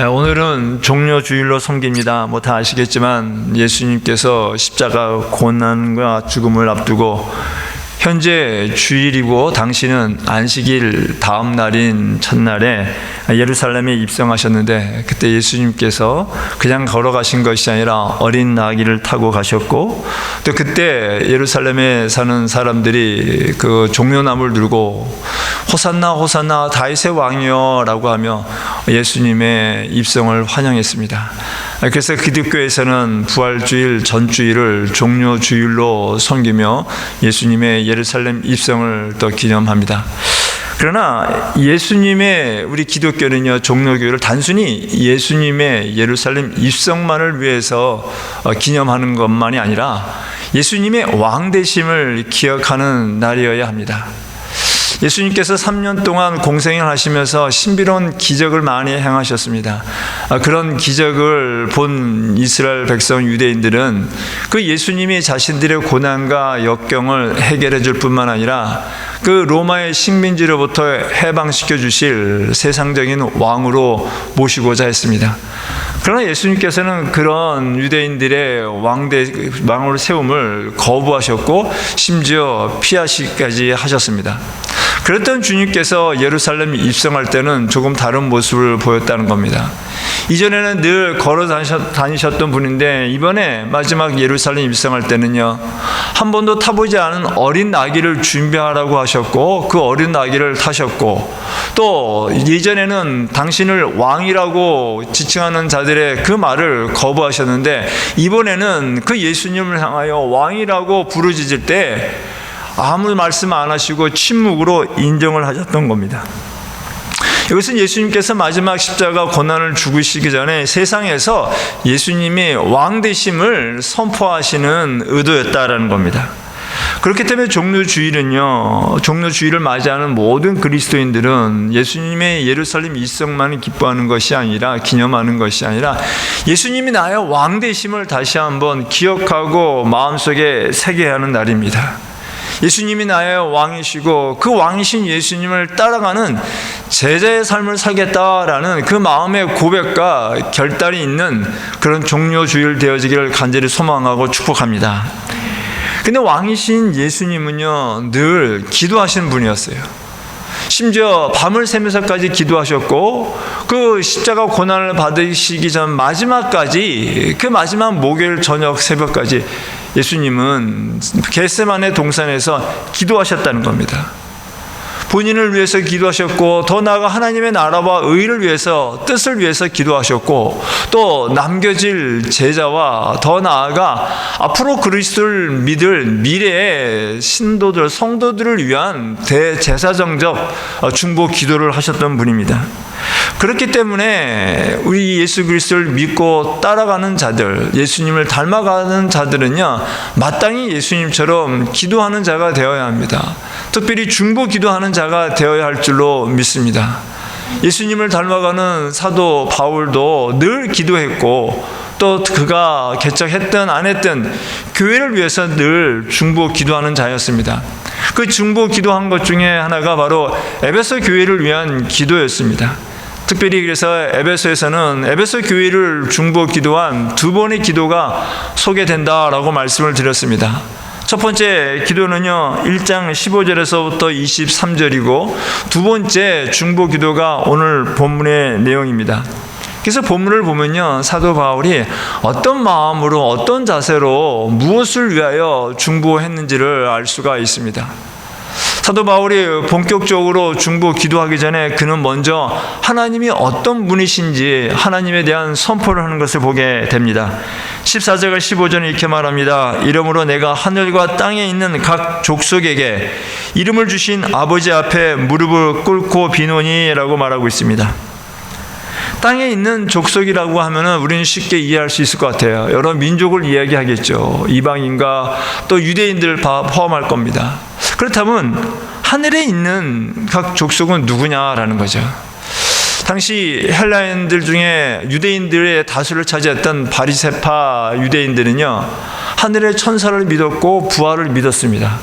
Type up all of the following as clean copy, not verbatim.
오늘은 종려주일로 섬깁니다. 다 아시겠지만 예수님께서 십자가 고난과 죽음을 앞두고 현재 주일이고 당시는 안식일 다음 날인 첫날에 예루살렘에 입성하셨는데, 그때 예수님께서 그냥 걸어가신 것이 아니라 어린 나귀를 타고 가셨고, 또 그때 예루살렘에 사는 사람들이 그 종려나무를 들고 호산나 호산나 다윗의 왕이여 라고 하며 예수님의 입성을 환영했습니다. 그래서 기독교에서는 부활주일 전주일을 종려주일로 섬기며 예수님의 예루살렘 입성을 또 기념합니다. 그러나 예수님의 우리 기독교는요, 종려교회를 단순히 예수님의 예루살렘 입성만을 위해서 기념하는 것만이 아니라 예수님의 왕되심을 기억하는 날이어야 합니다. 예수님께서 3년 동안 공생을 하시면서 신비로운 기적을 많이 행하셨습니다. 그런 기적을 본 이스라엘 백성 유대인들은 그 예수님이 자신들의 고난과 역경을 해결해 줄 뿐만 아니라 그 로마의 식민지로부터 해방시켜 주실 세상적인 왕으로 모시고자 했습니다. 그러나 예수님께서는 그런 유대인들의 왕을 세움을 거부하셨고 심지어 피하시기까지 하셨습니다. 그랬던 주님께서 예루살렘 입성할 때는 조금 다른 모습을 보였다는 겁니다. 이전에는 늘 걸어 다니셨던 분인데 이번에 마지막 예루살렘 입성할 때는요, 한 번도 타보지 않은 어린 나귀를 준비하라고 하셨고 그 어린 나귀를 타셨고, 또 예전에는 당신을 왕이라고 지칭하는 자들의 그 말을 거부하셨는데 이번에는 그 예수님을 향하여 왕이라고 부르짖을 때 아무 말씀 안 하시고 침묵으로 인정을 하셨던 겁니다. 이것은 예수님께서 마지막 십자가 고난을 죽으시기 전에 세상에서 예수님이 왕 되심을 선포하시는 의도였다라는 겁니다. 그렇기 때문에 종려주일을 맞이하는 모든 그리스도인들은 예수님의 예루살렘 입성만을 기뻐하는 것이 아니라, 기념하는 것이 아니라 예수님이 나의 왕 되심을 다시 한번 기억하고 마음속에 새겨야 하는 날입니다. 예수님이 나의 왕이시고 그 왕이신 예수님을 따라가는 제자의 삶을 살겠다라는 그 마음의 고백과 결단이 있는 그런 종려주일 되어지기를 간절히 소망하고 축복합니다. 근데 왕이신 예수님은요, 늘 기도하시는 분이었어요. 심지어 밤을 새면서까지 기도하셨고 그 십자가 고난을 받으시기 전 마지막까지, 그 마지막 목요일 저녁 새벽까지 예수님은 겟세마네 동산에서 기도하셨다는 겁니다. 본인을 위해서 기도하셨고, 더 나아가 하나님의 나라와 의를 위해서, 뜻을 위해서 기도하셨고, 또 남겨질 제자와 더 나아가 앞으로 그리스도를 믿을 미래의 신도들, 성도들을 위한 대제사정적 중보 기도를 하셨던 분입니다. 그렇기 때문에 우리 예수 그리스도를 믿고 따라가는 자들, 예수님을 닮아가는 자들은요, 마땅히 예수님처럼 기도하는 자가 되어야 합니다. 특별히 중보 기도하는 자가 되어야 할 줄로 믿습니다. 예수님을 닮아가는 사도 바울도 늘 기도했고, 또 그가 개척했든 안 했든 교회를 위해서 늘 중보 기도하는 자였습니다. 그 중보 기도한 것 중에 하나가 바로 에베소 교회를 위한 기도였습니다. 특별히 그래서 에베소에서는 에베소 교회를 중보 기도한 두 번의 기도가 소개된다라고 말씀을 드렸습니다. 첫 번째 기도는요, 1장 15절에서부터 23절이고 두 번째 중보 기도가 오늘 본문의 내용입니다. 그래서 본문을 보면요, 사도 바울이 어떤 마음으로, 어떤 자세로 무엇을 위하여 중보했는지를 알 수가 있습니다. 사도 바울이 본격적으로 중보 기도하기 전에 그는 먼저 하나님이 어떤 분이신지 하나님에 대한 선포를 하는 것을 보게 됩니다. 14절과 15절은 이렇게 말합니다. 이러므로 내가 하늘과 땅에 있는 각 족속에게 이름을 주신 아버지 앞에 무릎을 꿇고 비노니 라고 말하고 있습니다. 땅에 있는 족속이라고 하면은 우리는 쉽게 이해할 수 있을 것 같아요. 여러 민족을 이야기하겠죠. 이방인과 또 유대인들을 포함할 겁니다. 그렇다면 하늘에 있는 각 족속은 누구냐라는 거죠. 당시 헬라인들 중에 유대인들의 다수를 차지했던 바리새파 유대인들은요, 하늘의 천사를 믿었고 부활을 믿었습니다.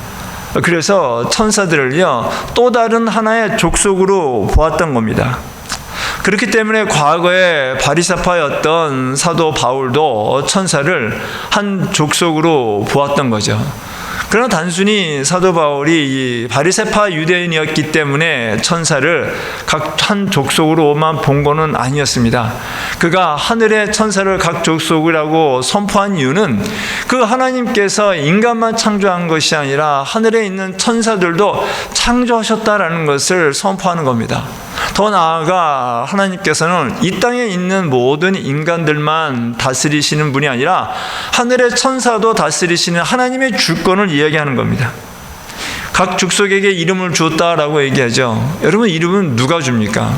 그래서 천사들을요, 또 다른 하나의 족속으로 보았던 겁니다. 그렇기 때문에 과거에 바리새파였던 사도 바울도 천사를 한 족속으로 보았던 거죠. 그러나 단순히 사도 바울이 바리새파 유대인이었기 때문에 천사를 각 한 족속으로만 본 것은 아니었습니다. 그가 하늘의 천사를 각 족속이라고 선포한 이유는 그 하나님께서 인간만 창조한 것이 아니라 하늘에 있는 천사들도 창조하셨다라는 것을 선포하는 겁니다. 더 나아가 하나님께서는 이 땅에 있는 모든 인간들만 다스리시는 분이 아니라 하늘의 천사도 다스리시는 하나님의 주권을 이야기하는 겁니다. 각 족속에게 이름을 주었다라고 얘기하죠. 여러분, 이름은 누가 줍니까?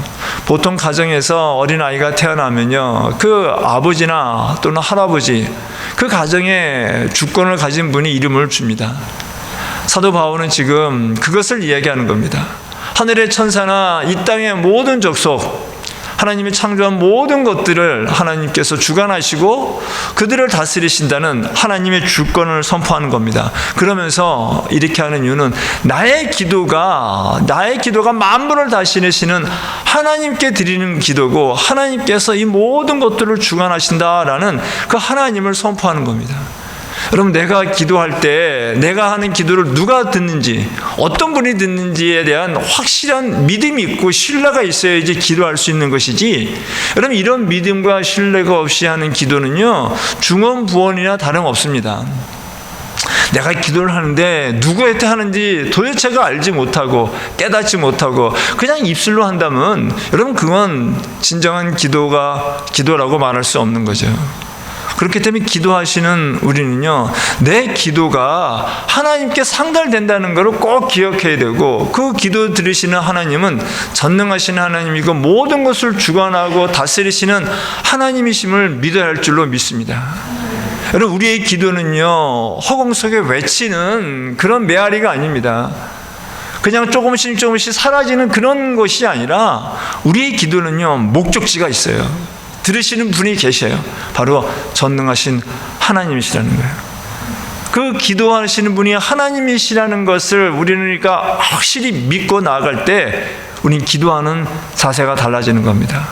보통 가정에서 어린아이가 태어나면요, 그 아버지나 또는 할아버지, 그 가정에 주권을 가진 분이 이름을 줍니다. 사도 바울은 지금 그것을 이야기하는 겁니다. 하늘의 천사나 이 땅의 모든 족속, 하나님이 창조한 모든 것들을 하나님께서 주관하시고 그들을 다스리신다는 하나님의 주권을 선포하는 겁니다. 그러면서 이렇게 하는 이유는 나의 기도가 만물을 다스리시는 하나님께 드리는 기도고 하나님께서 이 모든 것들을 주관하신다라는 그 하나님을 선포하는 겁니다. 여러분, 내가 기도할 때 내가 하는 기도를 누가 듣는지, 어떤 분이 듣는지에 대한 확실한 믿음이 있고 신뢰가 있어야지 기도할 수 있는 것이지, 여러분, 이런 믿음과 신뢰가 없이 하는 기도는요, 중언부언이나 다름없습니다. 내가 기도를 하는데 누구한테 하는지 도대체가 알지 못하고 깨닫지 못하고 그냥 입술로 한다면 여러분, 그건 진정한 기도라고 말할 수 없는 거죠. 그렇기 때문에 기도하시는 우리는요, 내 기도가 하나님께 상달된다는 것을 꼭 기억해야 되고, 그 기도 들으시는 하나님은 전능하신 하나님이고 모든 것을 주관하고 다스리시는 하나님이심을 믿어야 할 줄로 믿습니다. 여러분, 우리의 기도는요, 허공 속에 외치는 그런 메아리가 아닙니다. 그냥 조금씩 사라지는 그런 것이 아니라 우리의 기도는요, 목적지가 있어요. 들으시는 분이 계셔요. 바로 전능하신 하나님이시라는 거예요. 그 기도하시는 분이 하나님이시라는 것을 우리는 그러니까 확실히 믿고 나아갈 때 우리는 기도하는 자세가 달라지는 겁니다.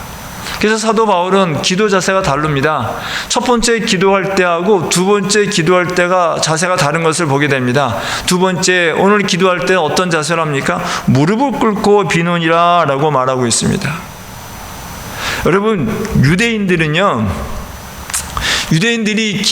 그래서 사도 바울은 기도 자세가 다릅니다. 첫 번째 기도할 때하고 두 번째 기도할 때가 자세가 다른 것을 보게 됩니다. 두 번째, 오늘 기도할 때 어떤 자세를 합니까? 무릎을 꿇고 비노니라 라고 말하고 있습니다. 여러분, 유대인들이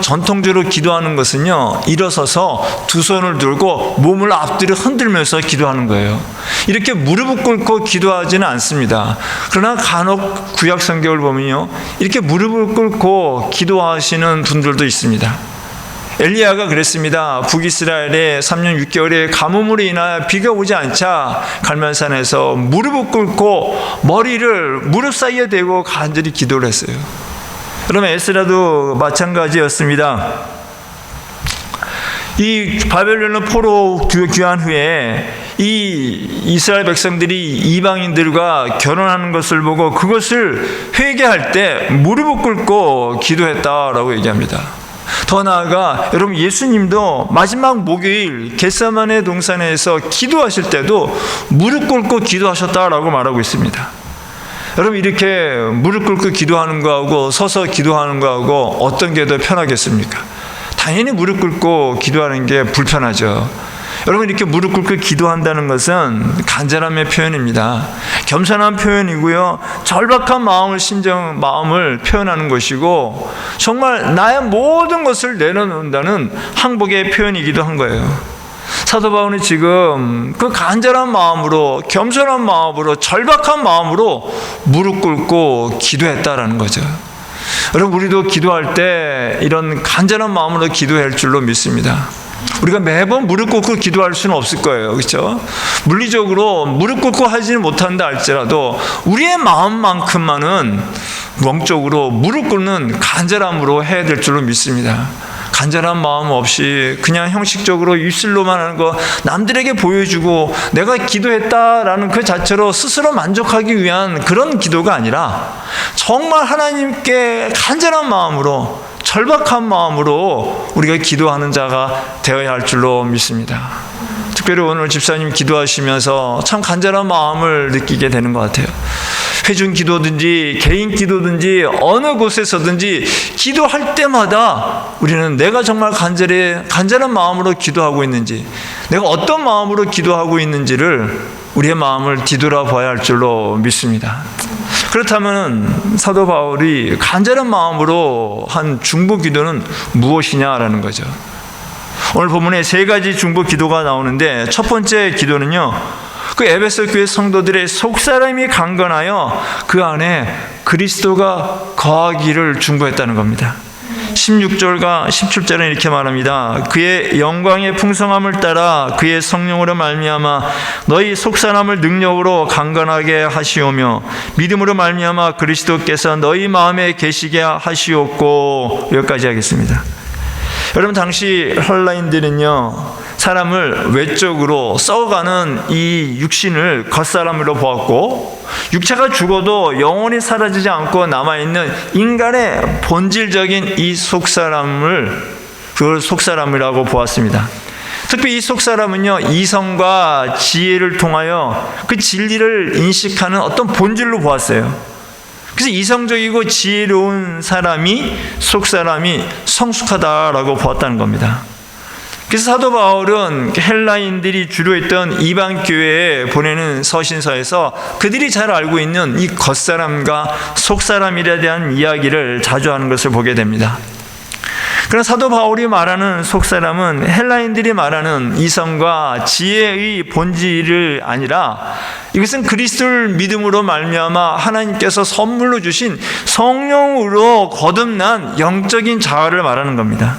전통적으로 기도하는 것은요, 일어서서 두 손을 들고 몸을 앞뒤로 흔들면서 기도하는 거예요. 이렇게 무릎을 꿇고 기도하지는 않습니다. 그러나 간혹 구약 성경을 보면요, 이렇게 무릎을 꿇고 기도하시는 분들도 있습니다. 엘리야가 그랬습니다. 북이스라엘에 3년 6개월에 가뭄으로 인하여 비가 오지 않자 갈멜산에서 무릎을 꿇고 머리를 무릎 사이에 대고 간절히 기도를 했어요. 그러면 에스라도 마찬가지였습니다. 이 바벨론 포로 귀환 후에 이 이스라엘 백성들이 이방인들과 결혼하는 것을 보고 그것을 회개할 때 무릎을 꿇고 기도했다라고 얘기합니다. 더 나아가 여러분, 예수님도 마지막 목요일 겟세마네 동산에서 기도하실 때도 무릎 꿇고 기도하셨다라고 말하고 있습니다. 여러분, 이렇게 무릎 꿇고 기도하는 거하고 서서 기도하는 거하고 어떤 게 더 편하겠습니까? 당연히 무릎 꿇고 기도하는 게 불편하죠. 여러분, 이렇게 무릎 꿇고 기도한다는 것은 간절함의 표현입니다. 겸손한 표현이고요, 절박한 마음을 표현하는 것이고, 정말 나의 모든 것을 내려놓는다는 항복의 표현이기도 한 거예요. 사도 바울은 지금 그 간절한 마음으로, 겸손한 마음으로, 절박한 마음으로 무릎 꿇고 기도했다라는 거죠. 여러분, 우리도 기도할 때 이런 간절한 마음으로 기도해야 할 줄로 믿습니다. 우리가 매번 무릎 꿇고 기도할 수는 없을 거예요. 그렇죠? 물리적으로 무릎 꿇고 하지는 못한다 할지라도 우리의 마음만큼만은 영적으로 무릎 꿇는 간절함으로 해야 될 줄로 믿습니다. 간절한 마음 없이 그냥 형식적으로 입술로만 하는 거, 남들에게 보여주고 내가 기도했다라는 그 자체로 스스로 만족하기 위한 그런 기도가 아니라 정말 하나님께 간절한 마음으로, 절박한 마음으로 우리가 기도하는 자가 되어야 할 줄로 믿습니다. 특별히 오늘 집사님 기도하시면서 참 간절한 마음을 느끼게 되는 것 같아요. 회중 기도든지 개인 기도든지 어느 곳에서든지 기도할 때마다 우리는 내가 정말 간절한 마음으로 기도하고 있는지, 내가 어떤 마음으로 기도하고 있는지를 우리의 마음을 뒤돌아봐야 할 줄로 믿습니다. 그렇다면 사도 바울이 간절한 마음으로 한 중보 기도는 무엇이냐라는 거죠. 오늘 본문에 세 가지 중보 기도가 나오는데, 첫 번째 기도는요, 그 에베소 교회 성도들의 속사람이 강건하여 그 안에 그리스도가 거하기를 중보했다는 겁니다. 16절과 17절은 이렇게 말합니다. 그의 영광의 풍성함을 따라 그의 성령으로 말미암아 너희 속사람을 능력으로 강건하게 하시오며 믿음으로 말미암아 그리스도께서 너희 마음에 계시게 하시옵고. 여기까지 하겠습니다. 여러분, 당시 헬라인들은요, 사람을 외적으로 썩어가는 이 육신을 겉사람으로 보았고, 육체가 죽어도 영원히 사라지지 않고 남아있는 인간의 본질적인 이 속사람을, 그걸 속사람이라고 보았습니다. 특히 이 속사람은요, 이성과 지혜를 통하여 그 진리를 인식하는 어떤 본질로 보았어요. 그래서 이성적이고 지혜로운 사람이, 속사람이 성숙하다라고 보았다는 겁니다. 그래서 사도 바울은 헬라인들이 주로 했던 이방 교회에 보내는 서신서에서 그들이 잘 알고 있는 이 겉사람과 속사람에 대한 이야기를 자주 하는 것을 보게 됩니다. 그러나 사도 바울이 말하는 속사람은 헬라인들이 말하는 이성과 지혜의 본질이 아니라, 이것은 그리스도를 믿음으로 말미암아 하나님께서 선물로 주신 성령으로 거듭난 영적인 자아를 말하는 겁니다.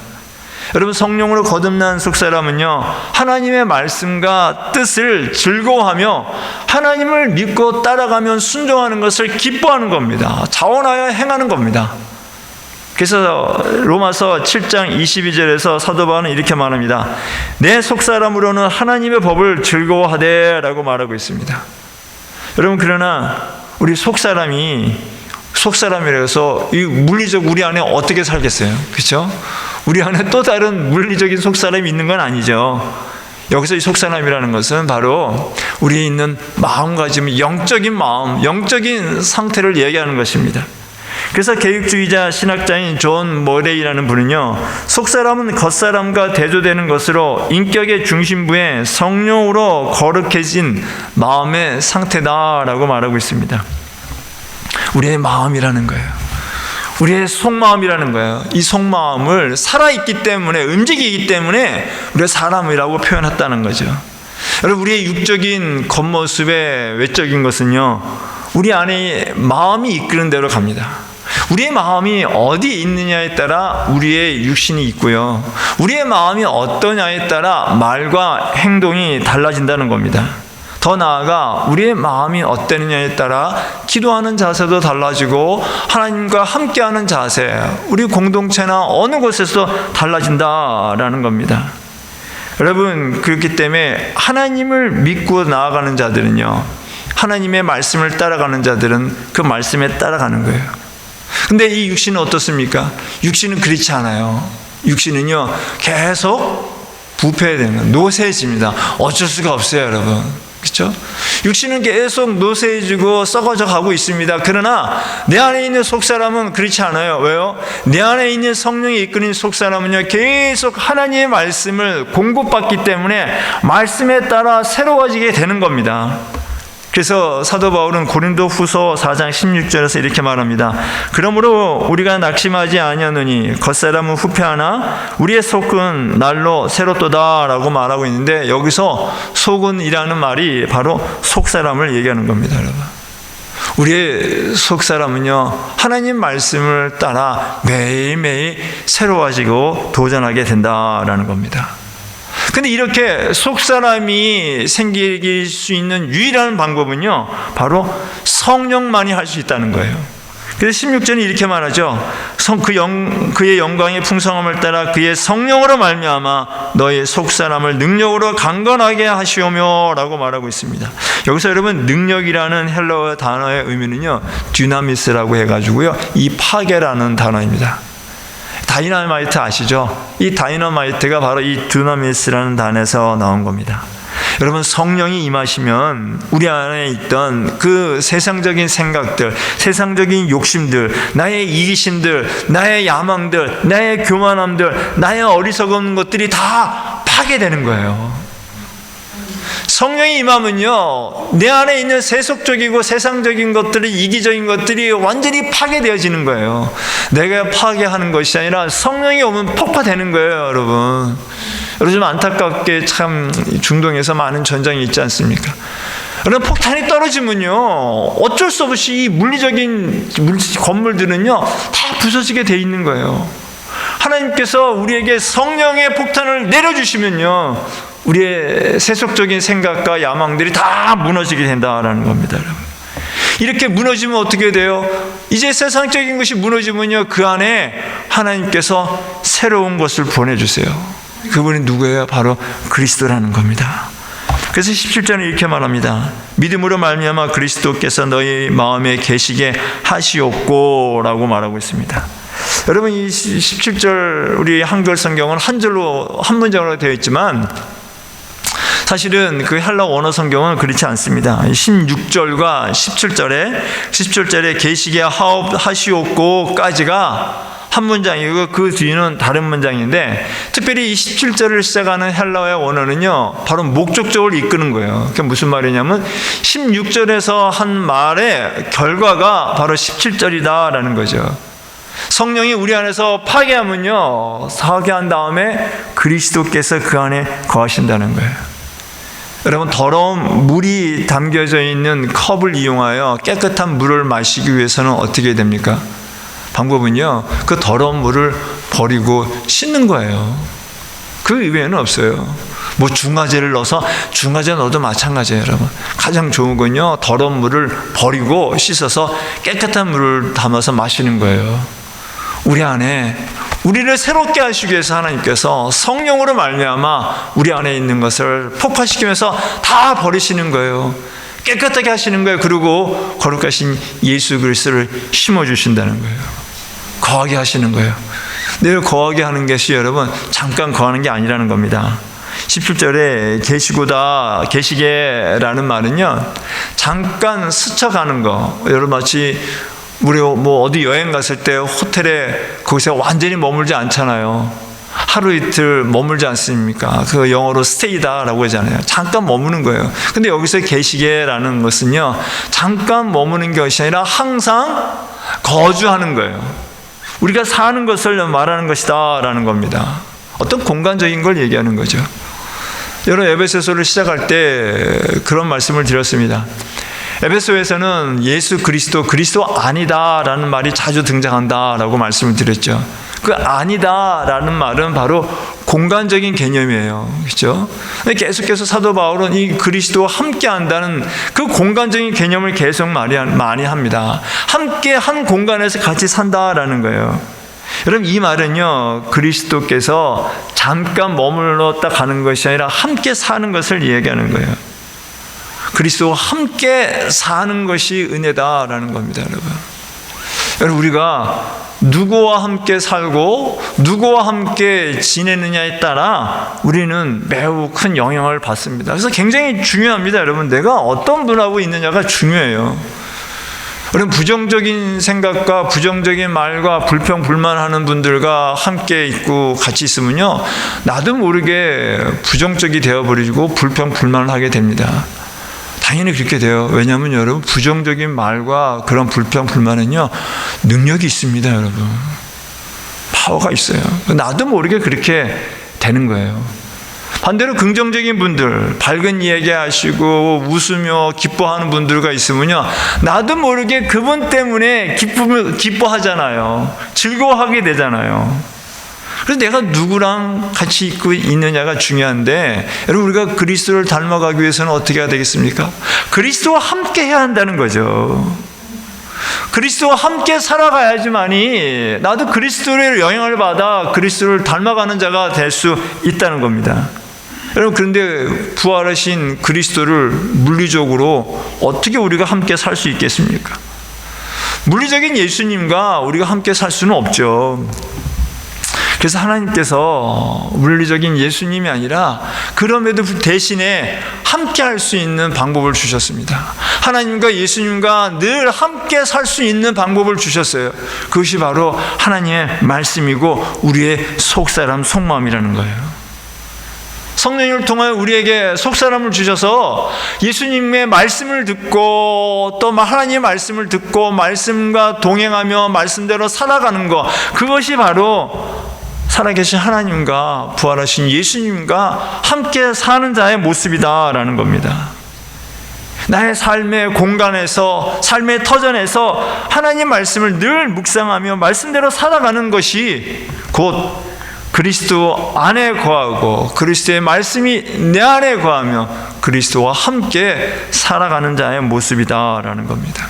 여러분, 성령으로 거듭난 속사람은요, 하나님의 말씀과 뜻을 즐거워하며 하나님을 믿고 따라가면 순종하는 것을 기뻐하는 겁니다. 자원하여 행하는 겁니다. 그래서 로마서 7장 22절에서 사도 바울은 이렇게 말합니다. 내 속사람으로는 하나님의 법을 즐거워하되 라고 말하고 있습니다. 여러분, 그러나 우리 속사람이라고 해서 이 물리적 우리 안에 어떻게 살겠어요? 그렇죠? 우리 안에 또 다른 물리적인 속사람이 있는 건 아니죠. 여기서 이 속사람이라는 것은 바로 우리에 있는 마음가짐, 영적인 마음, 영적인 상태를 얘기하는 것입니다. 그래서 개육주의자 신학자인 존 머레이라는 분은요, 속사람은 겉사람과 대조되는 것으로 인격의 중심부에 성령으로 거룩해진 마음의 상태다라고 말하고 있습니다. 우리의 마음이라는 거예요. 우리의 속마음이라는 거예요. 이 속마음을 살아있기 때문에, 움직이기 때문에 우리가 사람이라고 표현했다는 거죠. 여러분, 우리의 육적인 겉모습의 외적인 것은요, 우리 안에 마음이 이끄는 대로 갑니다. 우리의 마음이 어디 있느냐에 따라 우리의 육신이 있고요, 우리의 마음이 어떠냐에 따라 말과 행동이 달라진다는 겁니다. 더 나아가 우리의 마음이 어떠느냐에 따라 기도하는 자세도 달라지고 하나님과 함께하는 자세, 우리 공동체나 어느 곳에서 달라진다라는 겁니다. 여러분, 그렇기 때문에 하나님을 믿고 나아가는 자들은요, 하나님의 말씀을 따라가는 자들은 그 말씀에 따라가는 거예요. 근데 이 육신은 어떻습니까? 육신은 그렇지 않아요. 육신은요, 계속 부패되는, 노쇠해집니다. 어쩔 수가 없어요, 여러분. 그렇죠? 육신은 계속 노쇠해지고 썩어져 가고 있습니다. 그러나 내 안에 있는 속사람은 그렇지 않아요. 왜요? 내 안에 있는 성령이 이끄는 속사람은요, 계속 하나님의 말씀을 공급받기 때문에 말씀에 따라 새로워지게 되는 겁니다. 그래서 사도 바울은 고린도 후서 4장 16절에서 이렇게 말합니다. 그러므로 우리가 낙심하지 아니하노니 겉사람은 후패하나 우리의 속은 날로 새롭도다 라고 말하고 있는데, 여기서 속은이라는 말이 바로 속사람을 얘기하는 겁니다. 여러분, 우리의 속사람은요, 하나님 말씀을 따라 매일매일 새로워지고 도전하게 된다라는 겁니다. 근데 이렇게 속사람이 생길 수 있는 유일한 방법은요, 바로 성령만이 할 수 있다는 거예요. 그래서 16절이 이렇게 말하죠. 그의 영광의 풍성함을 따라 그의 성령으로 말미암아 너의 속사람을 능력으로 강건하게 하시오며 라고 말하고 있습니다. 여기서 여러분, 능력이라는 헬라어 단어의 의미는요, 듀나미스라고 해가지고요, 이 파괴라는 단어입니다. 다이너마이트 아시죠? 이 다이너마이트가 바로 이 듀나미스라는 단어에서 나온 겁니다. 여러분, 성령이 임하시면 우리 안에 있던 그 세상적인 생각들, 세상적인 욕심들, 나의 이기심들, 나의 야망들, 나의 교만함들, 나의 어리석은 것들이 다 파괴되는 거예요. 성령이 임하면요, 내 안에 있는 세속적이고 세상적인 것들이, 이기적인 것들이 완전히 파괴되어지는 거예요. 내가 파괴하는 것이 아니라 성령이 오면 폭파되는 거예요, 여러분. 요즘 안타깝게 참 중동에서 많은 전쟁이 있지 않습니까? 여러분, 폭탄이 떨어지면요, 어쩔 수 없이 이 물리적인 건물들은요 다 부서지게 돼 있는 거예요. 하나님께서 우리에게 성령의 폭탄을 내려주시면요, 우리의 세속적인 생각과 야망들이 다 무너지게 된다라는 겁니다, 여러분. 이렇게 무너지면 어떻게 돼요? 이제 세상적인 것이 무너지면요, 그 안에 하나님께서 새로운 것을 보내주세요. 그분이 누구예요? 바로 그리스도라는 겁니다. 그래서 17절에 이렇게 말합니다. 믿음으로 말미암아 그리스도께서 너희 마음에 계시게 하시옵고 라고 말하고 있습니다. 여러분, 이 17절 우리 한글 성경은 한 절로, 한 문장으로 되어 있지만 사실은 그 헬라 원어 성경은 그렇지 않습니다. 16절과 17절에 계시게 하시옵고까지가 한 문장이고 그 뒤는 다른 문장인데, 특별히 이 17절을 시작하는 헬라어의 원어는요 바로 목적적으로 이끄는 거예요. 그게 무슨 말이냐면 16절에서 한 말의 결과가 바로 17절이다라는 거죠. 성령이 우리 안에서 파괴하면요, 파괴한 다음에 그리스도께서 그 안에 거하신다는 거예요. 여러분, 더러운 물이 담겨져 있는 컵을 이용하여 깨끗한 물을 마시기 위해서는 어떻게 됩니까? 방법은요, 그 더러운 물을 버리고 씻는 거예요. 그 이외에는 없어요. 뭐 중화제를 넣어서, 중화제 넣어도 마찬가지예요, 여러분. 가장 좋은 건요, 더러운 물을 버리고 씻어서 깨끗한 물을 담아서 마시는 거예요. 우리 안에 우리를 새롭게 하시기 위해서 하나님께서 성령으로 말미암아 우리 안에 있는 것을 폭파시키면서 다 버리시는 거예요. 깨끗하게 하시는 거예요. 그리고 거룩하신 예수 그리스도를 심어주신다는 거예요. 거하게 하시는 거예요. 늘 거하게 하는 것이 여러분 잠깐 거하는 게 아니라는 겁니다. 17절에 계시게라는 말은요, 잠깐 스쳐가는 거. 여러분, 마치 우리 뭐 어디 여행 갔을 때 호텔에 거기서 완전히 머물지 않잖아요. 하루 이틀 머물지 않습니까? 그 영어로 스테이다라고 하잖아요. 잠깐 머무는 거예요. 근데 여기서 계시게라는 것은요, 잠깐 머무는 것이 아니라 항상 거주하는 거예요. 우리가 사는 것을 말하는 것이다라는 겁니다. 어떤 공간적인 걸 얘기하는 거죠. 여러분, 에베소서를 시작할 때 그런 말씀을 드렸습니다. 에베소에서는 예수 그리스도 아니다라는 말이 자주 등장한다라고 말씀을 드렸죠. 그 아니다라는 말은 바로 공간적인 개념이에요. 그렇죠? 계속해서 사도 바울은 이 그리스도와 함께 한다는 그 공간적인 개념을 계속 많이 합니다. 함께 한 공간에서 같이 산다라는 거예요. 여러분, 이 말은요, 그리스도께서 잠깐 머물렀다 가는 것이 아니라 함께 사는 것을 얘기하는 거예요. 그리스도와 함께 사는 것이 은혜다라는 겁니다, 여러분. 여러분, 우리가 누구와 함께 살고 누구와 함께 지내느냐에 따라 우리는 매우 큰 영향을 받습니다. 그래서 굉장히 중요합니다, 여러분. 내가 어떤 분하고 있느냐가 중요해요. 여러분, 부정적인 생각과 부정적인 말과 불평 불만하는 분들과 함께 있고 같이 있으면요, 나도 모르게 부정적이 되어버리고 불평 불만을 하게 됩니다. 당연히 그렇게 돼요. 왜냐하면 여러분, 부정적인 말과 그런 불평 불만은요, 능력이 있습니다, 여러분. 파워가 있어요. 나도 모르게 그렇게 되는 거예요. 반대로 긍정적인 분들, 밝은 이야기하시고 웃으며 기뻐하는 분들과 있으면요, 나도 모르게 그분 때문에 기뻐하잖아요. 즐거워하게 되잖아요. 그래서 내가 누구랑 같이 있고 있느냐가 중요한데, 여러분, 우리가 그리스도를 닮아가기 위해서는 어떻게 해야 되겠습니까? 그리스도와 함께 해야 한다는 거죠. 그리스도와 함께 살아가야지만이 나도 그리스도의 영향을 받아 그리스도를 닮아가는 자가 될 수 있다는 겁니다. 여러분, 그런데 부활하신 그리스도를 물리적으로 어떻게 우리가 함께 살 수 있겠습니까? 물리적인 예수님과 우리가 함께 살 수는 없죠. 그래서 하나님께서 물리적인 예수님이 아니라 그럼에도 대신에 함께 할 수 있는 방법을 주셨습니다. 하나님과 예수님과 늘 함께 살 수 있는 방법을 주셨어요. 그것이 바로 하나님의 말씀이고 우리의 속사람 속마음이라는 거예요. 성령님을 통하여 우리에게 속사람을 주셔서 예수님의 말씀을 듣고 또 하나님의 말씀을 듣고 말씀과 동행하며 말씀대로 살아가는 것, 그것이 바로 살아계신 하나님과 부활하신 예수님과 함께 사는 자의 모습이다라는 겁니다. 나의 삶의 공간에서, 삶의 터전에서 하나님 말씀을 늘 묵상하며 말씀대로 살아가는 것이 곧 그리스도 안에 거하고 그리스도의 말씀이 내 안에 거하며 그리스도와 함께 살아가는 자의 모습이다라는 겁니다.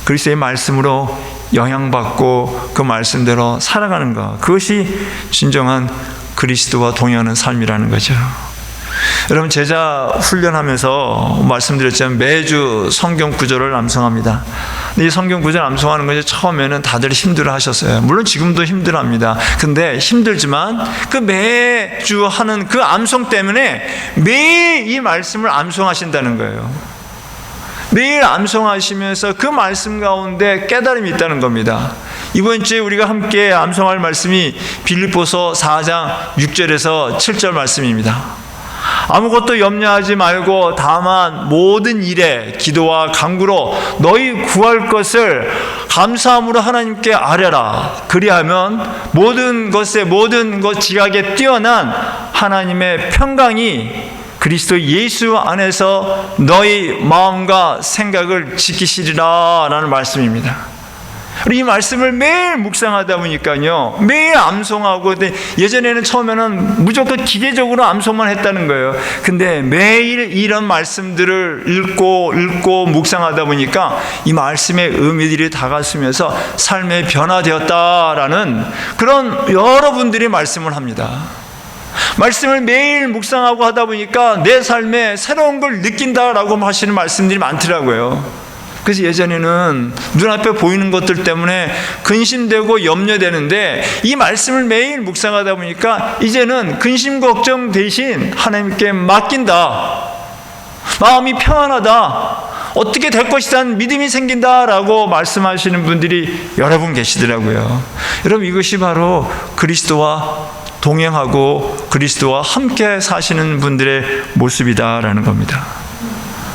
그리스도의 말씀으로 영향받고 그 말씀대로 살아가는 것, 그것이 진정한 그리스도와 동행하는 삶이라는 거죠. 여러분, 제자 훈련하면서 말씀드렸지만 매주 성경 구절을 암송합니다. 이 성경 구절 암송하는 것이 처음에는 다들 힘들어 하셨어요. 물론 지금도 힘들어합니다. 근데 힘들지만 그 매주 하는 그 암송 때문에 매일 이 말씀을 암송하신다는 거예요. 매일 암송하시면서 그 말씀 가운데 깨달음이 있다는 겁니다. 이번 주에 우리가 함께 암송할 말씀이 빌립보서 4장 6절에서 7절 말씀입니다. 아무것도 염려하지 말고 다만 모든 일에 기도와 간구로 너희 구할 것을 감사함으로 하나님께 아뢰라. 그리하면 모든 것 지각에 뛰어난 하나님의 평강이 그리스도 예수 안에서 너희 마음과 생각을 지키시리라 라는 말씀입니다. 이 말씀을 매일 묵상하다 보니까요, 매일 암송하고, 예전에는 처음에는 무조건 기계적으로 암송만 했다는 거예요. 근데 매일 이런 말씀들을 읽고 묵상하다 보니까 이 말씀의 의미들이 다가서면서 삶에 변화되었다라는 그런 여러분들이 말씀을 합니다. 말씀을 매일 묵상하고 하다 보니까 내 삶에 새로운 걸 느낀다라고 하시는 말씀들이 많더라고요. 그래서 예전에는 눈앞에 보이는 것들 때문에 근심되고 염려되는데 이 말씀을 매일 묵상하다 보니까 이제는 근심 걱정 대신 하나님께 맡긴다, 마음이 평안하다, 어떻게 될 것이란 믿음이 생긴다라고 말씀하시는 분들이 여러 분 계시더라고요. 여러분, 이것이 바로 그리스도와 동행하고 그리스도와 함께 사시는 분들의 모습이다라는 겁니다.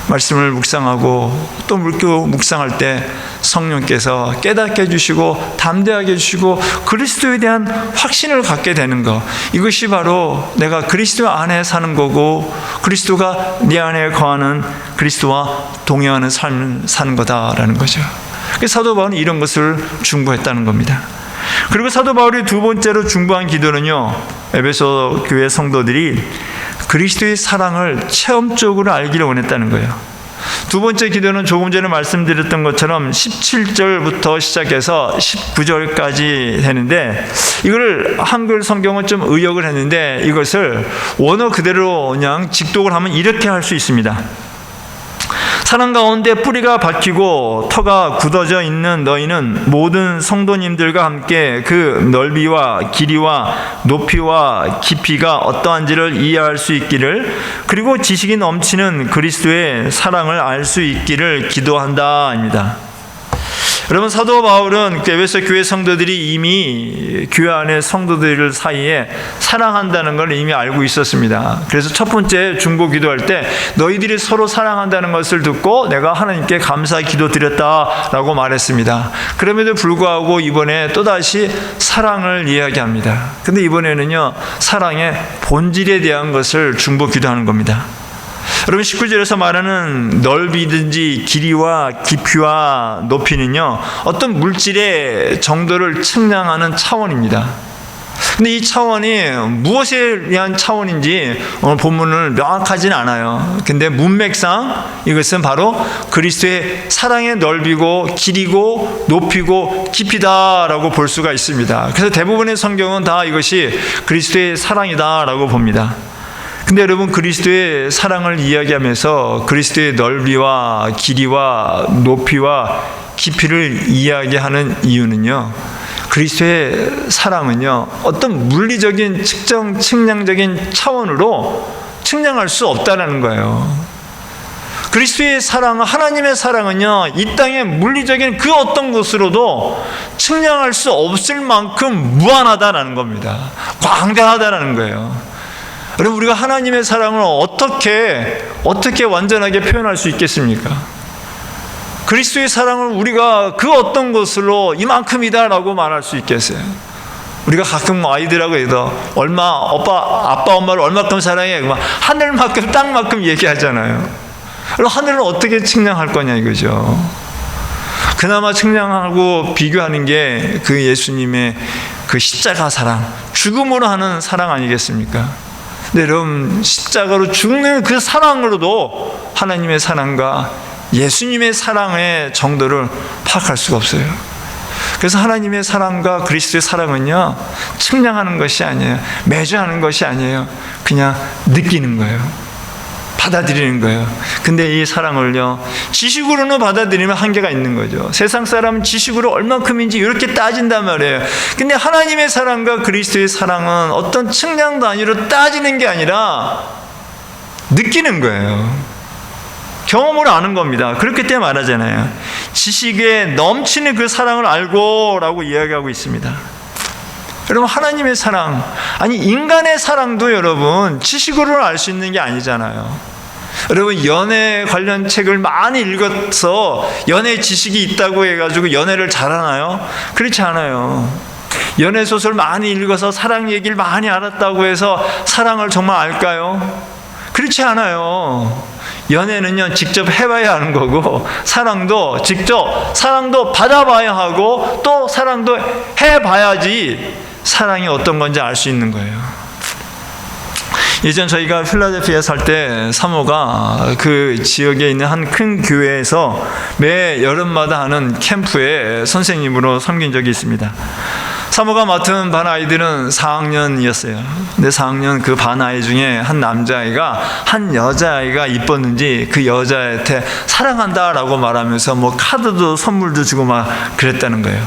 말씀을 묵상하고 또 묵상할 때 성령께서 깨닫게 해주시고 담대하게 해주시고 그리스도에 대한 확신을 갖게 되는 것, 이것이 바로 내가 그리스도 안에 사는 거고 그리스도가 내 안에 거하는 그리스도와 동행하는 삶을 사는 거다라는 거죠. 사도 바울은 이런 것을 중보했다는 겁니다. 그리고 사도 바울이 두 번째로 중보한 기도는요, 에베소 교회 성도들이 그리스도의 사랑을 체험적으로 알기를 원했다는 거예요. 두 번째 기도는 조금 전에 말씀드렸던 것처럼 17절부터 시작해서 19절까지 되는데, 이걸 한글 성경은 좀 의역을 했는데 이것을 원어 그대로 그냥 직독을 하면 이렇게 할 수 있습니다. 사랑 가운데 뿌리가 박히고 터가 굳어져 있는 너희는 모든 성도님들과 함께 그 넓이와 길이와 높이와 깊이가 어떠한지를 이해할 수 있기를, 그리고 지식이 넘치는 그리스도의 사랑을 알 수 있기를 기도한다입니다. 여러분, 사도 바울은 에베소 교회 성도들이 이미 교회 안의 성도들 사이에 사랑한다는 걸 이미 알고 있었습니다. 그래서 첫 번째 중보 기도할 때 너희들이 서로 사랑한다는 것을 듣고 내가 하나님께 감사의 기도 드렸다라고 말했습니다. 그럼에도 불구하고 이번에 또다시 사랑을 이야기합니다. 근데 이번에는요, 사랑의 본질에 대한 것을 중보 기도하는 겁니다. 여러분, 19절에서 말하는 넓이든지 길이와 깊이와 높이는요, 어떤 물질의 정도를 측량하는 차원입니다. 근데 이 차원이 무엇에 대한 차원인지 오늘 본문을 명확하진 않아요. 근데 문맥상 이것은 바로 그리스도의 사랑의 넓이고 길이고 높이고 깊이다라고 볼 수가 있습니다. 그래서 대부분의 성경은 다 이것이 그리스도의 사랑이다라고 봅니다. 근데 여러분, 그리스도의 사랑을 이야기하면서 그리스도의 넓이와 길이와 높이와 깊이를 이야기하는 이유는요, 그리스도의 사랑은요, 어떤 물리적인 측량적인 차원으로 측량할 수 없다라는 거예요. 그리스도의 사랑은, 하나님의 사랑은요, 이 땅의 물리적인 그 어떤 것으로도 측량할 수 없을 만큼 무한하다라는 겁니다. 광대하다라는 거예요. 여러분, 우리가 하나님의 사랑을 어떻게 완전하게 표현할 수 있겠습니까? 그리스도의 사랑을 우리가 그 어떤 것으로 이만큼이다라고 말할 수 있겠어요? 우리가 가끔 아이들하고 해도 아빠 엄마를 얼마큼 사랑해? 하늘만큼 땅만큼 얘기하잖아요. 그럼 하늘은 어떻게 측량할 거냐 이거죠. 그나마 측량하고 비교하는 게 그 예수님의 그 십자가 사랑, 죽음으로 하는 사랑 아니겠습니까? 근데 여러분, 십자가로 죽는 그 사랑으로도 하나님의 사랑과 예수님의 사랑의 정도를 파악할 수가 없어요. 그래서 하나님의 사랑과 그리스도의 사랑은요, 측량하는 것이 아니에요. 매주하는 것이 아니에요. 그냥 느끼는 거예요. 받아들이는 거예요. 근데 이 사랑을요, 지식으로는 받아들이면 한계가 있는 거죠. 세상 사람은 지식으로 얼만큼인지 이렇게 따진단 말이에요. 근데 하나님의 사랑과 그리스도의 사랑은 어떤 측량 단위로 따지는 게 아니라 느끼는 거예요. 경험으로 아는 겁니다. 그렇기 때문에 말하잖아요. 지식에 넘치는 그 사랑을 알고 라고 이야기하고 있습니다. 여러분, 하나님의 사랑, 아니 인간의 사랑도 여러분 지식으로는 알 수 있는 게 아니잖아요. 여러분, 연애 관련 책을 많이 읽어서 연애 지식이 있다고 해가지고 연애를 잘하나요? 그렇지 않아요. 연애 소설 많이 읽어서 사랑 얘기를 많이 알았다고 해서 사랑을 정말 알까요? 그렇지 않아요. 연애는요, 직접 해봐야 하는 거고, 사랑도 받아봐야 하고, 또 사랑도 해봐야지 사랑이 어떤 건지 알 수 있는 거예요. 예전 저희가 필라델피아에 살 때 사모가 그 지역에 있는 한 큰 교회에서 매 여름마다 하는 캠프에 선생님으로 섬긴 적이 있습니다. 사모가 맡은 반 아이들은 4학년이었어요. 근데 4학년 그 반 아이 중에 한 남자아이가 한 여자아이가 이뻤는지 그 여자애한테 사랑한다라고 말하면서 뭐 카드도 선물도 주고 막 그랬다는 거예요.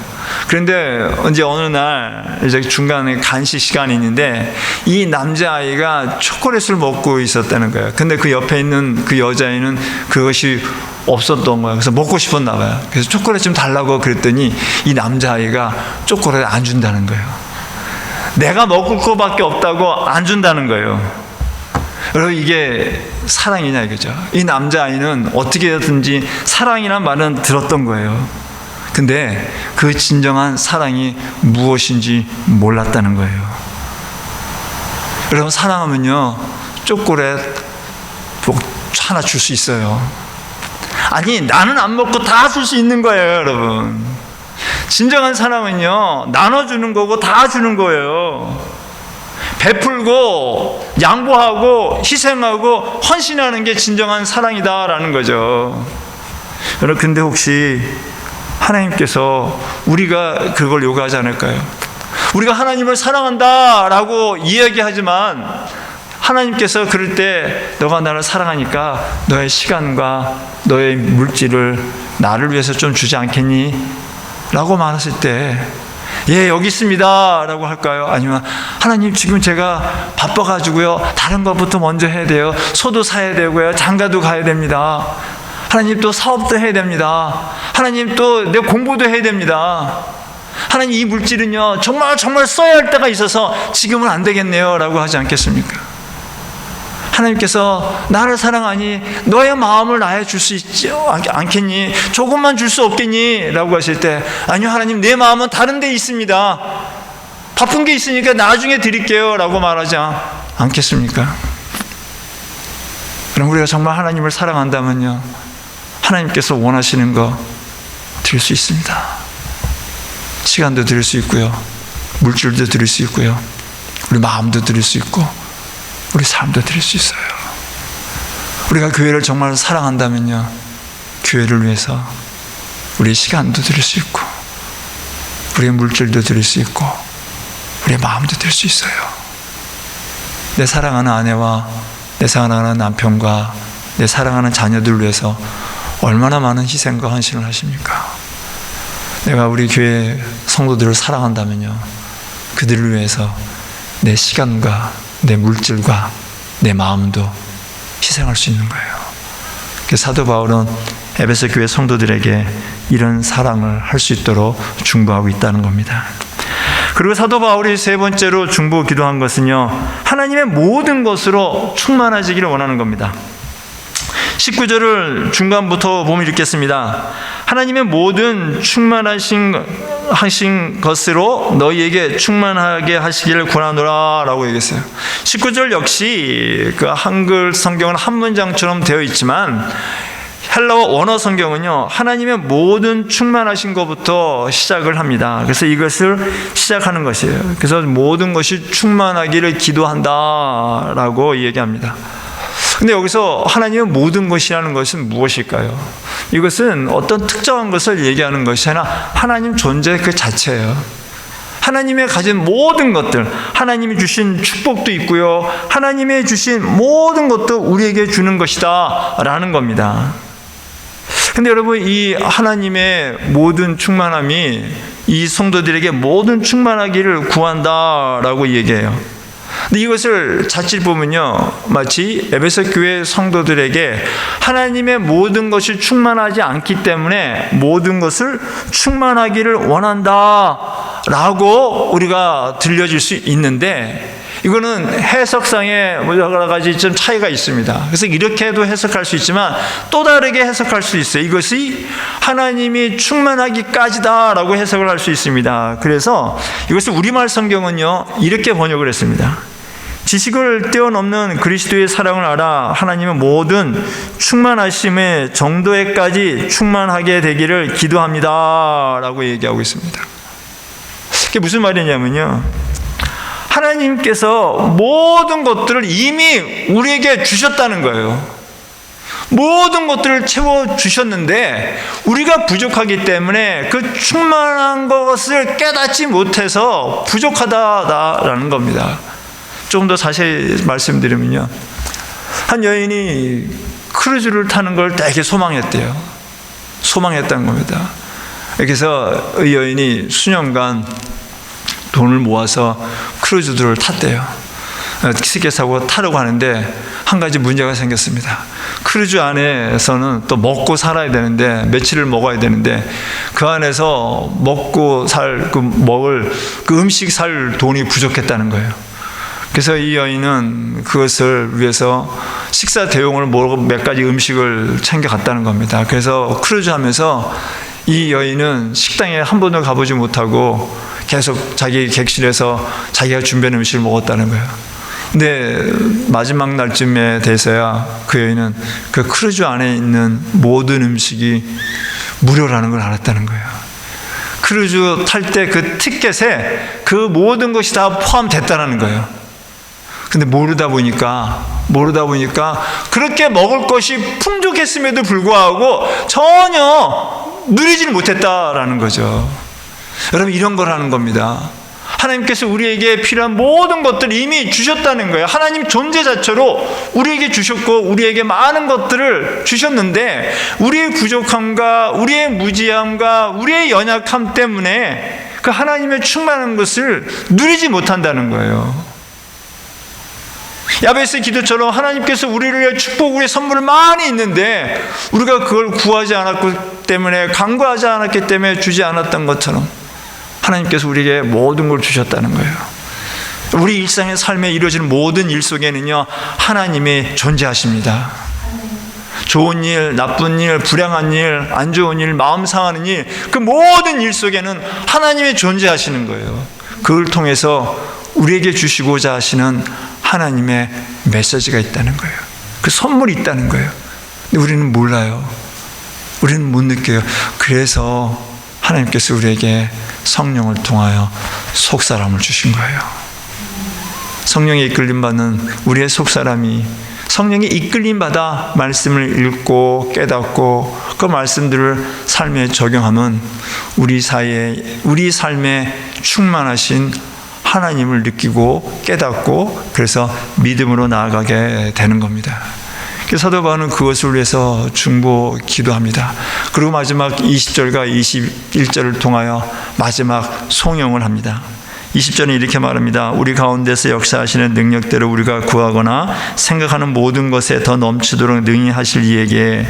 그런데 이제 어느 날 이제 중간에 간식 시간이 있는데 이 남자아이가 초콜릿을 먹고 있었다는 거예요. 근데 그 옆에 있는 그 여자아이는 그것이 없었던 거예요. 그래서 먹고 싶었나 봐요. 그래서 초콜릿 좀 달라고 그랬더니 이 남자아이가 초콜릿 안 준다는 거예요. 내가 먹을 거밖에 없다고 안 준다는 거예요. 여러분, 이게 사랑이냐 이거죠. 이 남자아이는 어떻게든지 사랑이란 말은 들었던 거예요. 근데 그 진정한 사랑이 무엇인지 몰랐다는 거예요. 여러분, 사랑하면요, 초콜릿 하나 줄 수 있어요. 아니, 나는 안 먹고 다 줄 수 있는 거예요, 여러분. 진정한 사랑은요, 나눠주는 거고 다 주는 거예요. 베풀고 양보하고 희생하고 헌신하는 게 진정한 사랑이다라는 거죠. 여러분, 근데 혹시 하나님께서 우리가 그걸 요구하지 않을까요? 우리가 하나님을 사랑한다라고 이야기하지만 하나님께서 그럴 때 너가 나를 사랑하니까 너의 시간과 너의 물질을 나를 위해서 좀 주지 않겠니? 라고 말했을 때 예, 여기 있습니다 라고 할까요? 아니면 하나님, 지금 제가 바빠가지고요, 다른 것부터 먼저 해야 돼요. 소도 사야 되고요, 장가도 가야 됩니다. 하나님, 또 사업도 해야 됩니다. 하나님, 또 내 공부도 해야 됩니다. 하나님, 이 물질은요 정말 써야 할 때가 있어서 지금은 안 되겠네요 라고 하지 않겠습니까? 하나님께서 나를 사랑하니 너의 마음을 나에 줄 수 있지 않겠니? 조금만 줄 수 없겠니? 라고 하실 때 아니요, 하나님, 내 마음은 다른 데 있습니다. 바쁜 게 있으니까 나중에 드릴게요 라고 말하지 않겠습니까? 그럼 우리가 정말 하나님을 사랑한다면요, 하나님께서 원하시는 거 드릴 수 있습니다. 시간도 드릴 수 있고요, 물질도 드릴 수 있고요, 우리 마음도 드릴 수 있고, 우리 삶도 드릴 수 있어요. 우리가 교회를 정말 사랑한다면요, 교회를 위해서 우리의 시간도 드릴 수 있고, 우리의 물질도 드릴 수 있고, 우리의 마음도 드릴 수 있어요. 내 사랑하는 아내와 내 사랑하는 남편과 내 사랑하는 자녀들 위해서 얼마나 많은 희생과 헌신을 하십니까? 내가 우리 교회 성도들을 사랑한다면요, 그들을 위해서 내 시간과 내 물질과 내 마음도 희생할 수 있는 거예요. 사도 바울은 에베소 교회 성도들에게 이런 사랑을 할 수 있도록 중보하고 있다는 겁니다. 그리고 사도 바울이 세 번째로 중보 기도한 것은요, 하나님의 모든 것으로 충만하시기를 원하는 겁니다. 19절을 중간부터 보면 읽겠습니다. 하나님의 모든 충만하신 것으로 너희에게 충만하게 하시기를 구하노라 라고 얘기했어요. 19절 역시 그 한글 성경은 한 문장처럼 되어 있지만 헬라어 원어 성경은요, 하나님의 모든 충만하신 것부터 시작을 합니다. 그래서 이것을 시작하는 것이에요. 그래서 모든 것이 충만하기를 기도한다라고 얘기합니다. 근데 여기서 하나님의 모든 것이라는 것은 무엇일까요? 이것은 어떤 특정한 것을 얘기하는 것이 아니라 하나님 존재 그 자체예요. 하나님의 가진 모든 것들, 하나님이 주신 축복도 있고요, 하나님이 주신 모든 것도 우리에게 주는 것이다 라는 겁니다. 근데 여러분, 이 하나님의 모든 충만함이 이 성도들에게 모든 충만하기를 구한다라고 얘기해요. 근데 이것을 자칫 보면요, 마치 에베소 교회 성도들에게 하나님의 모든 것이 충만하지 않기 때문에 모든 것을 충만하기를 원한다라고 우리가 들려질 수 있는데, 이거는 해석상에 여러 가지 좀 차이가 있습니다. 그래서 이렇게도 해석할 수 있지만 또 다르게 해석할 수 있어요. 이것이 하나님이 충만하기까지다라고 해석을 할 수 있습니다. 그래서 이것을 우리말 성경은요, 이렇게 번역을 했습니다. 지식을 뛰어넘는 그리스도의 사랑을 알아 하나님의 모든 충만하심의 정도에까지 충만하게 되기를 기도합니다 라고 얘기하고 있습니다. 그게 무슨 말이냐면요, 하나님께서 모든 것들을 이미 우리에게 주셨다는 거예요. 모든 것들을 채워주셨는데 우리가 부족하기 때문에 그 충만한 것을 깨닫지 못해서 부족하다라는 겁니다. 조금 더 자세히 말씀드리면요, 한 여인이 크루즈를 타는 걸 되게 소망했대요. 소망했다는 겁니다. 그래서 이 여인이 수년간 돈을 모아서 크루즈들을 탔대요. 티켓 사고 타려고 하는데 한 가지 문제가 생겼습니다. 크루즈 안에서는 또 먹고 살아야 되는데, 며칠을 먹어야 되는데 그 안에서 먹고 살 먹을 음식 살 돈이 부족했다는 거예요. 그래서 이 여인은 그것을 위해서 식사 대용을 몇 가지 음식을 챙겨갔다는 겁니다. 그래서 크루즈 하면서 이 여인은 식당에 한 번도 가보지 못하고 계속 자기 객실에서 자기가 준비한 음식을 먹었다는 거예요. 근데 마지막 날쯤에 돼서야 그 여인은 그 크루즈 안에 있는 모든 음식이 무료라는 걸 알았다는 거예요. 크루즈 탈 때 그 티켓에 그 모든 것이 다 포함됐다는 거예요. 근데 모르다 보니까 그렇게 먹을 것이 풍족했음에도 불구하고 전혀 누리지를 못했다라는 거죠. 여러분, 이런 걸 하는 겁니다. 하나님께서 우리에게 필요한 모든 것들을 이미 주셨다는 거예요. 하나님 존재 자체로 우리에게 주셨고 우리에게 많은 것들을 주셨는데 우리의 부족함과 우리의 무지함과 우리의 연약함 때문에 그 하나님의 충만한 것을 누리지 못한다는 거예요. 야베스의 기도처럼 하나님께서 우리를 위해 축복, 우리의 선물을 많이 있는데 우리가 그걸 구하지 않았기 때문에, 간구하지 않았기 때문에 주지 않았던 것처럼 하나님께서 우리에게 모든 걸 주셨다는 거예요. 우리 일상의 삶에 이루어지는 모든 일 속에는요, 하나님이 존재하십니다. 좋은 일, 나쁜 일, 불행한 일, 안 좋은 일, 마음 상하는 일, 그 모든 일 속에는 하나님이 존재하시는 거예요. 그걸 통해서 우리에게 주시고자 하시는 하나님의 메시지가 있다는 거예요. 그 선물이 있다는 거예요. 근데 우리는 몰라요. 우리는 못 느껴요. 그래서 하나님께서 우리에게 성령을 통하여 속사람을 주신 거예요. 성령의 이끌림 받는 우리의 속사람이 성령의 이끌림 받아 말씀을 읽고 깨닫고 그 말씀들을 삶에 적용하면 우리 삶에 충만하신 하나님을 느끼고 깨닫고 그래서 믿음으로 나아가게 되는 겁니다. 사도 바울은 그것을 위해서 중보 기도합니다. 그리고 마지막 20절과 21절을 통하여 마지막 송영을 합니다. 20절은 이렇게 말합니다. 우리 가운데서 역사하시는 능력대로 우리가 구하거나 생각하는 모든 것에 더 넘치도록 능히 하실 이에게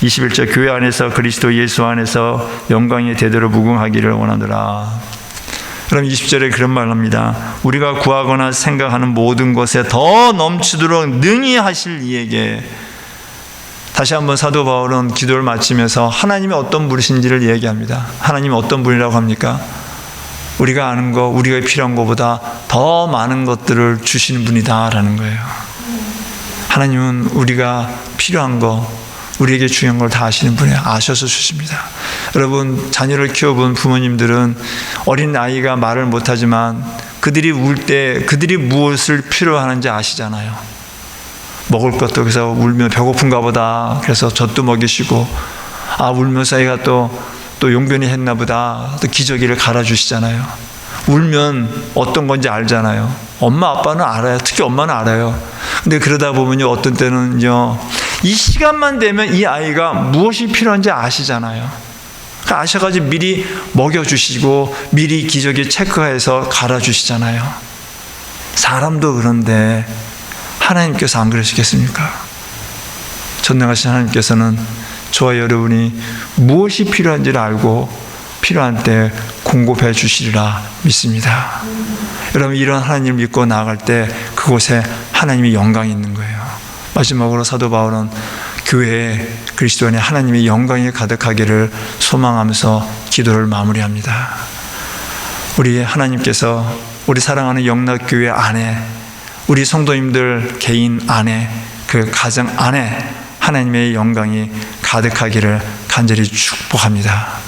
21절 교회 안에서 그리스도 예수 안에서 영광이 대대로 무궁하기를 원하노라. 그럼 20절에 그런 말을 합니다. 우리가 구하거나 생각하는 모든 것에 더 넘치도록 능히 하실 이에게. 다시 한번 사도 바울은 기도를 마치면서 하나님이 어떤 분이신지를 얘기합니다. 하나님이 어떤 분이라고 합니까? 우리가 아는 거, 우리가 필요한 것보다 더 많은 것들을 주시는 분이다라는 거예요. 하나님은 우리가 필요한 거, 우리에게 중요한 걸 다 아시는 분이에요. 아셔서 주십니다. 여러분, 자녀를 키워본 부모님들은 어린 아이가 말을 못하지만 그들이 울 때 그들이 무엇을 필요하는지 아시잖아요. 먹을 것도 그래서 울면 배고픈가 보다. 그래서 젖도 먹이시고, 울면서 애가 또 용변이 했나 보다. 또 기저귀를 갈아주시잖아요. 울면 어떤 건지 알잖아요. 엄마 아빠는 알아요. 특히 엄마는 알아요. 근데 그러다 보면요, 어떤 때는요, 이 시간만 되면 이 아이가 무엇이 필요한지 아시잖아요. 그러니까 아셔가지고 미리 먹여주시고 미리 기저귀 체크해서 갈아주시잖아요. 사람도 그런데 하나님께서 안 그러시겠습니까? 전능하신 하나님께서는 저와 여러분이 무엇이 필요한지를 알고 필요한 때 공급해 주시리라 믿습니다. 여러분, 이런 하나님을 믿고 나아갈 때 그곳에 하나님의 영광이 있는 거예요. 마지막으로 사도 바울은 교회에 그리스도 안에 하나님의 영광이 가득하기를 소망하면서 기도를 마무리합니다. 우리 하나님께서 우리 사랑하는 영락교회 안에, 우리 성도님들 개인 안에, 그 가정 안에 하나님의 영광이 가득하기를 간절히 축복합니다.